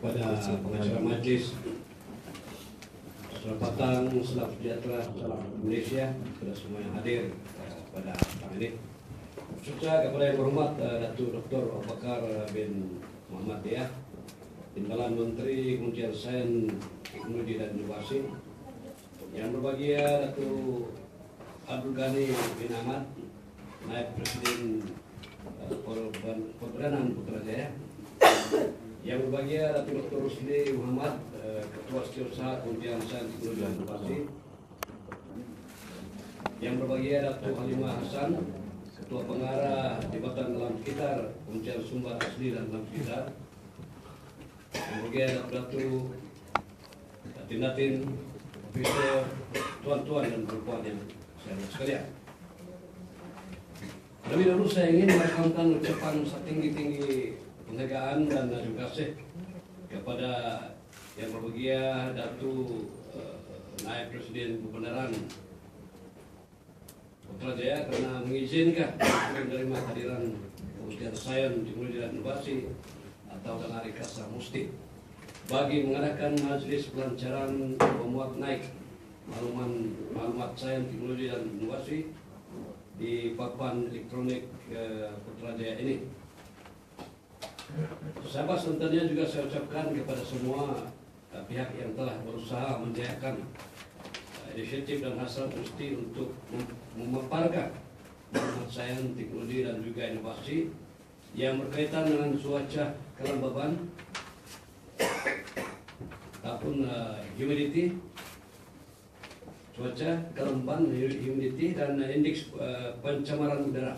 kepada pengacara majelis, selamat datang, salam sejahtera, salam Indonesia kepada semua yang hadir pada petang ini. Khususnya kepada yang berhormat Datuk Dr. Abu Bakar bin Muhammad Diah, Timbalan Menteri Kementerian Sains, Teknologi dan Inovasi, yang berbahagia Datuk Abdul Ghani bin Ahmad, Naib Presiden Perdana Putrajaya, yang berbahagia Datuk Dr. Rusli Muhammad, Ketua Setiausaha Kementerian Sains, Teknologi dan Inovasi, yang berbahagia Datuk Halimah Hasan, Ketua Pengarah Jabatan Alam Sekitar Kementerian Sumber Asli dan Alam Sekitar, yang berbahagia Datuk Datin, Officer, tuan-tuan dan perempuan yang saya hormati sekalian. Lebih dahulu saya ingin melakukan ucapan setinggi-tinggi penghargaan dan terima kasih kepada yang berbahagia Datuk Naib Presiden Kebenaran Putrajaya karena mengizinkan menerima hadiran Kementerian Sains, Teknologi dan Inovasi atau dengan Rikasa Musti bagi mengadakan majelis pelancaran pemuat naik maklumat sains, teknologi dan inovasi di papan elektronik Putrajaya ini. Sahabat tentunya juga saya ucapkan kepada semua pihak yang telah berusaha menjayakan inisiatif dan hasrat Musti untuk memaparkan maklumat sains, teknologi dan juga inovasi yang berkaitan dengan cuaca kelembaban ataupun humidity, cuaca kelembaban, humidity dan indeks pencemaran udara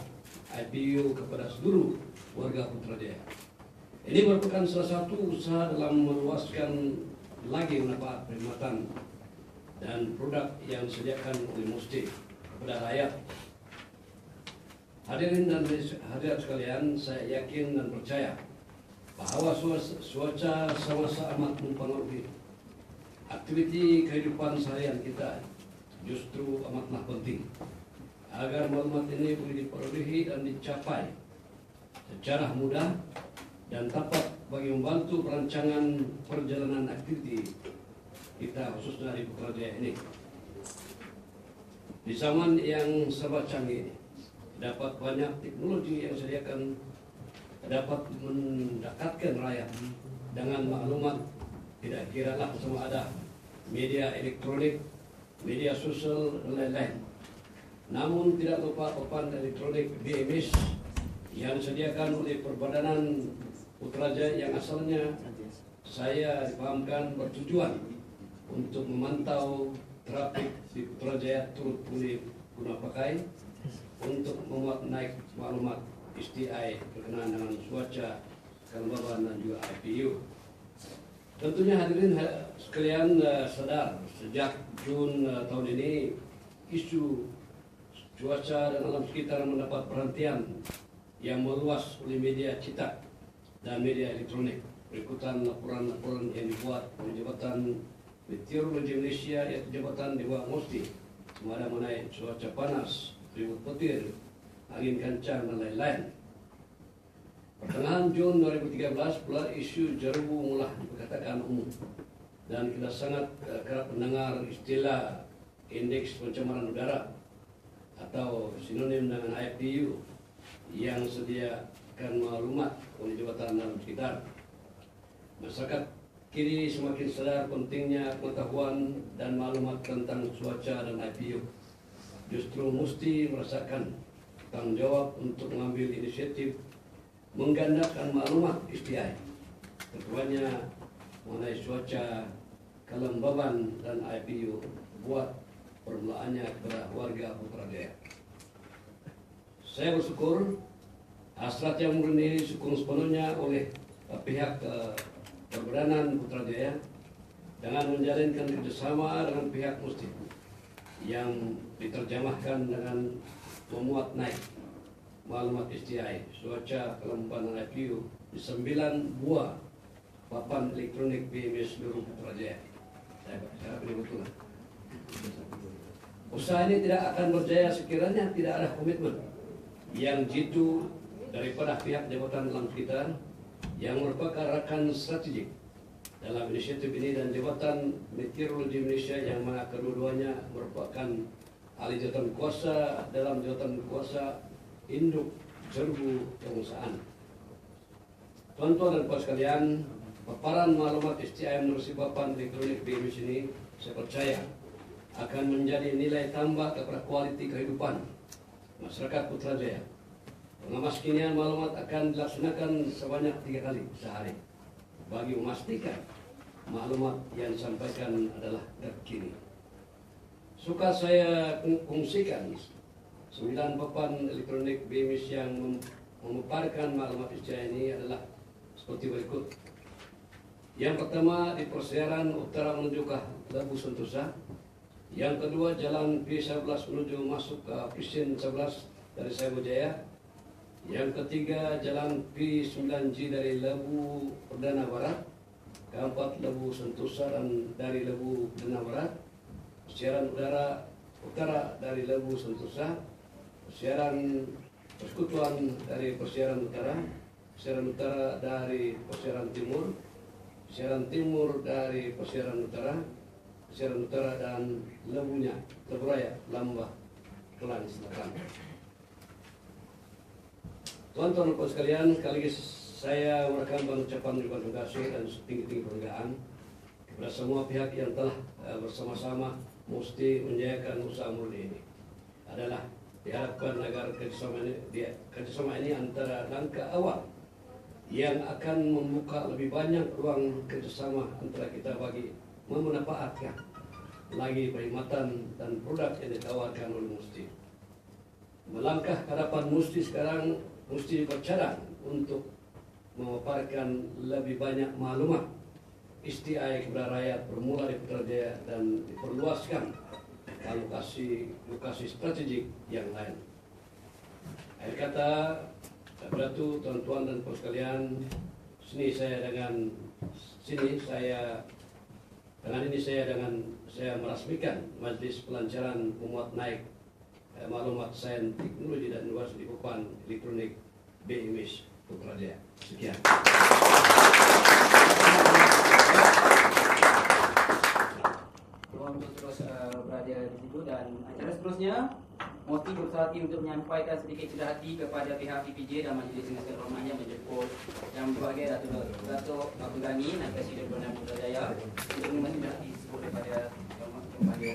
IPU kepada seluruh warga Putrajaya. Ini merupakan salah satu usaha dalam meluaskan lagi manfaat perkhidmatan dan produk yang disediakan oleh Musti kepada rakyat. Hadirin dan hadirat sekalian, saya yakin dan percaya bahwa cuaca sama-sama amat mempengaruhi aktiviti kehidupan seharian kita. Justru amatlah penting agar maklumat ini boleh diperolehi dan dicapai secara mudah dan dapat bagi membantu perancangan perjalanan aktiviti kita khususnya di Putrajaya ini. Di zaman yang serba canggih ini, dapat banyak teknologi yang disediakan dapat mendekatkan rakyat dengan maklumat, tidak kiralah semua ada media elektronik, media sosial dan lain-lain. Namun tidak lupa papan elektronik BMS yang disediakan oleh Perbadanan Putrajaya yang asalnya saya dipahamkan bertujuan untuk memantau trafik di Putrajaya turut boleh guna pakai untuk memuat naik maklumat STI berkenaan dengan cuaca kelembaban dan juga IPU. Tentunya hadirin sekalian sadar sejak Jun tahun ini isu cuaca dan alam sekitar mendapat perhatian yang meluas oleh media cetak dan media elektronik. Berikutan laporan-laporan yang dibuat oleh Jabatan Meteorologi Malaysia yaitu Jabatan Dewan Musti mengenai cuaca panas, ribut petir, angin kencang dan lain-lain. Pertengahan Jun 2013 pula isu jerubu mula diperkatakan umum dan kita sangat kerap mendengar istilah indeks pencemaran udara atau sinonim dengan IPU yang sediakan maklumat oleh Jabatan Alam Sekitar. Masyarakat kini semakin sadar pentingnya pengetahuan dan maklumat tentang cuaca dan IPU. Justru Musti merasakan tanggung jawab untuk mengambil inisiatif menggandakan maklumat STI, terutama mengenai cuaca kelembaban dan IPU buat permulaannya kepada warga Putrajaya. Saya bersyukur hasrat yang murni disokong sepenuhnya oleh pihak Perbadanan Putrajaya dengan menjalinkan kerjasama dengan pihak Musti yang diterjemahkan dengan memuat naik maklumat STI, cuaca kelembaban dan IPU di 9 buah papan elektronik BMS seluruh Putrajaya. Saya pilih betul. Usaha ini tidak akan berjaya sekiranya tidak ada komitmen yang jitu daripada pihak Jabatan Alam Sekitar yang merupakan rakan strategik dalam inisiatif ini, dan Jabatan Meteorologi Indonesia yang mana kedua-duanya merupakan ahli jabatan kuasa dalam jabatan kuasa induk serbu pengusahaan. Tuan-tuan dan puan sekalian, paparan maklumat STI menurut papan elektronik BMIS ini saya percaya akan menjadi nilai tambah kepada kualiti kehidupan masyarakat Putrajaya. Pengawas kinian maklumat akan dilaksanakan sebanyak 3 kali sehari bagi memastikan maklumat yang disampaikan adalah terkini. Suka saya kongsikan 9 papan elektronik BMIS yang memaparkan maklumat STI ini adalah seperti berikut. Yang pertama, di persiaran utara menuju ke Lebu Sentosa. Yang kedua, jalan P11 menuju masuk ke Prisin 11 dari Saibujaya. Yang ketiga, jalan P9G dari Lebu Perdana Barat. Keempat, Lebu Sentosa dan dari Lebu Perdana Barat. Persiaran udara utara dari Lebu Sentosa. Persiaran persekutuan dari persiaran utara. Persiaran utara dari persiaran timur. Persiaran timur dari persiaran utara. Persiaran utara dan Lebunya, Lebu Raya, Lambah, Kelang, Selatan. Tuan-tuan dan puan sekalian, sekaligus saya merekam ucapan terima kasih dan setinggi-tinggi penghargaan kepada semua pihak yang telah bersama-sama mesti menjayakan usaha murni ini. Adalah diharapkan agar kerjasama ini antara langkah awal yang akan membuka lebih banyak ruang kerjasama antara kita bagi memanfaatkan lagi perkhidmatan dan produk yang ditawarkan oleh Musti. Melangkah ke hadapan Musti sekarang mesti bercadang untuk memaparkan lebih banyak maklumat STI kepada rakyat bermula di Putrajaya dan diperluaskan ke lokasi strategik yang lain. Akhir kata, kepada itu, tuan-tuan dan puan sekalian, saya merasmikan Majlis Pelancaran Memuat Naik Maklumat Sains Teknologi dan Inovasi di Papan Elektronik BMIS Putrajaya. Sekian. Ruang untuk terus berada di situ, dan acara seterusnya Musti berusaha hati untuk menyampaikan sedikit cerita hati kepada pihak PPJ dan Majlis dengan terhormatnya menjemput yang berbahagia Datuk Abdul Ghani, Naib Presiden Perdana Putrajaya, untuk menerima hati sebut daripada yang berbahagia.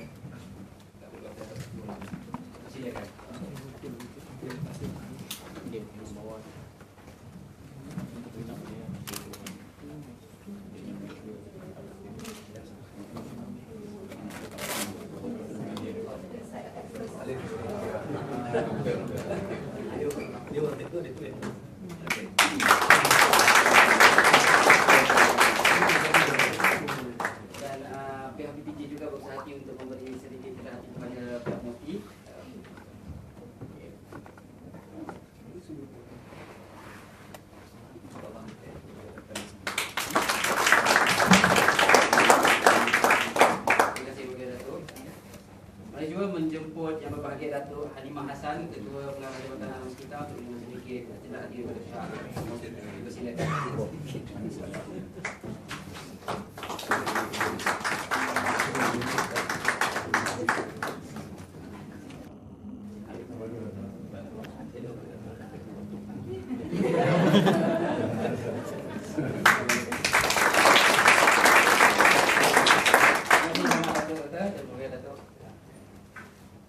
Silakan. Dan pihak PPJ juga berusaha hati untuk memberi sedikit perhatian kepada pihak Musti. Mari juga menjemput yang berbahagia Datuk Halimah Hassan, Ketua Pengarah Jabatan Alam Sekitar, untuk memberi sedikit cerita hati kepada pihak. Silakan.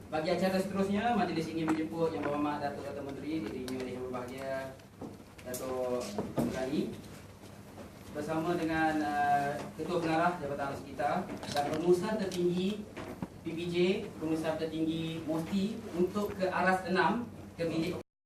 Bagi acara seterusnya, majlis ini menjemput Yang Berhormat Datuk Ketua Menteri, diiringi oleh Yang Berbahagia Datuk Abdul Ghani, bersama dengan Ketua Pengarah Jabatan Alam Sekitar dan Pengurusan Tertinggi PPJ, Pengurusan Tertinggi Musti, untuk ke aras 6 ke bilik